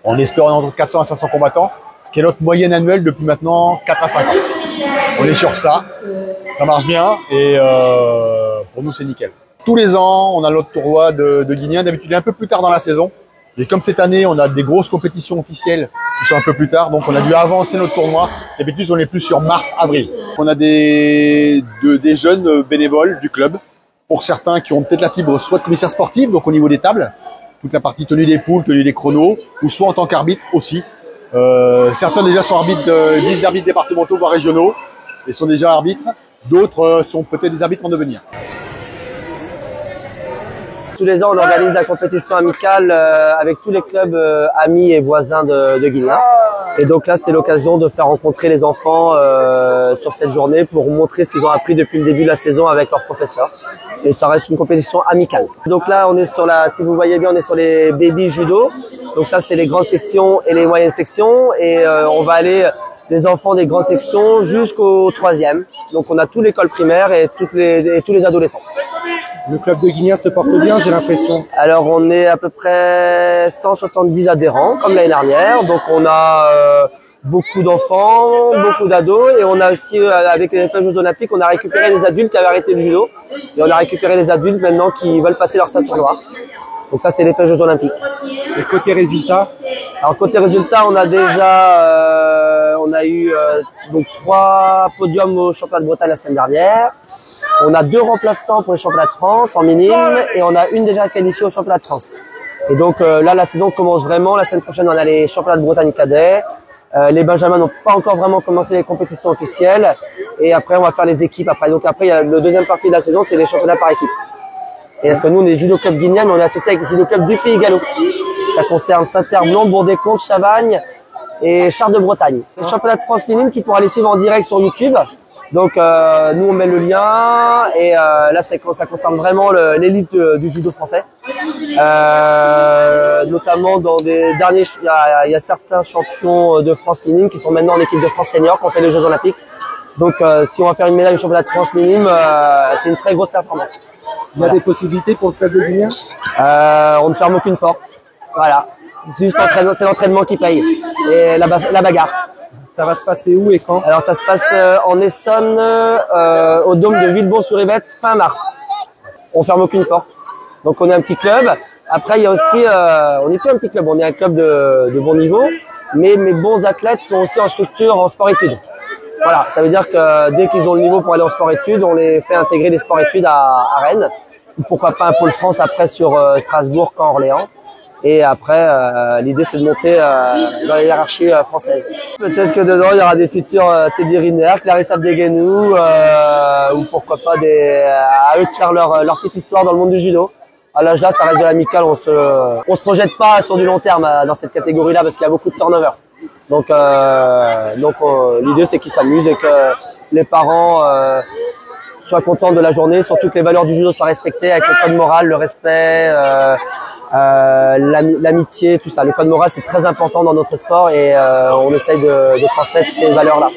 On espère entre 400 à 500 combattants, ce qui est notre moyenne annuelle depuis maintenant 4 à 5 ans. On est sur ça, ça marche bien et pour nous c'est nickel. Tous les ans, on a notre tournoi de guinéens, d'habitude il est un peu plus tard dans la saison. Et comme cette année, on a des grosses compétitions officielles qui sont un peu plus tard, donc on a dû avancer notre tournoi. D'habitude, on est plus sur mars-avril. On a des jeunes bénévoles du club, pour certains qui ont peut-être la fibre soit de commissaire sportif, donc au niveau des tables, toute la partie tenue des poules, tenue des chronos, ou soit en tant qu'arbitre aussi. Certains déjà sont arbitres, vice d'arbitres départementaux voire régionaux, et sont déjà arbitres. D'autres sont peut-être des arbitres en devenir. Tous les ans, on organise la compétition amicale avec tous les clubs amis et voisins de Guinée. Et donc là, c'est l'occasion de faire rencontrer les enfants sur cette journée pour montrer ce qu'ils ont appris depuis le début de la saison avec leurs professeurs. Et ça reste une compétition amicale. Donc là, on est sur si vous voyez bien, on est sur les baby judo. Donc ça, c'est les grandes sections et les moyennes sections. Et on va aller des enfants des grandes sections jusqu'au 3e. Donc on a toute l'école primaire et tous les adolescents. Le club de Guinéens se porte bien, j'ai l'impression. Alors on est à peu près 170 adhérents comme l'année dernière. Donc on a beaucoup d'enfants, beaucoup d'ados et on a aussi avec les Jeux olympiques, on a récupéré des adultes qui avaient arrêté le judo et on a récupéré des adultes maintenant qui veulent passer leur ceinture noire. Donc ça c'est l'effet Jeux olympiques. Et côté résultat? Alors côté résultat, on a déjà on a eu donc 3 podiums au championnat de Bretagne la semaine dernière. On a 2 remplaçants pour les championnats de France en minime et on a une déjà qualifiée au championnat de France. Et donc là, la saison commence vraiment. La semaine prochaine, on a les championnats de Bretagne cadets. Les Benjamins n'ont pas encore vraiment commencé les compétitions officielles. Et après, on va faire les équipes après. Donc après, il y a le deuxième partie de la saison, c'est les championnats par équipe. Et parce que nous, on est judo club guinéen, mais on est associé avec le judo club du Pays Gallo. Ça concerne Saint-Terre-Blanc, Bourg-des-Comptes, Chavagne et Chartres de Bretagne. Les championnats de France minime qui pourra les suivre en direct sur YouTube. Donc nous on met le lien et là ça concerne vraiment l'élite du judo français. Notamment dans des derniers, il y a certains champions de France minime qui sont maintenant en équipe de France senior qui ont fait les Jeux olympiques. Donc si on va faire une médaille au championnat de France minime, c'est une très grosse performance. Il y a des possibilités pour le club de Guinéens? On ne ferme aucune porte. Voilà. C'est juste l'entraînement, c'est l'entraînement qui paye et la bagarre. Ça va se passer où et quand? Alors ça se passe en Essonne, au dôme de Villebon-sur-Yvette, fin mars. On ferme aucune porte. Donc on est un petit club. Après il y a aussi, on n'est plus un petit club, on est un club de bon niveau, mais mes bons athlètes sont aussi en structure en sport-études. Voilà, ça veut dire que dès qu'ils ont le niveau pour aller en sport-études, on les fait intégrer des sport-études à Rennes. Ou pourquoi pas un pôle France après sur Strasbourg, Caen, Orléans. Et après, l'idée c'est de monter dans la hiérarchie française. Peut-être que dedans il y aura des futurs Teddy Riner, Clarissa Abdeguenou, ou pourquoi pas à eux de faire leur petite histoire dans le monde du judo. À l'âge là, ça reste de l'amical, on se projette pas sur du long terme dans cette catégorie-là parce qu'il y a beaucoup de turnover. Donc l'idée c'est qu'ils s'amusent et que les parents soient contents de la journée, surtout que les valeurs du judo soient respectées avec le code moral, le respect, l'amitié, tout ça. Le code moral c'est très important dans notre sport et on essaye de transmettre ces valeurs-là.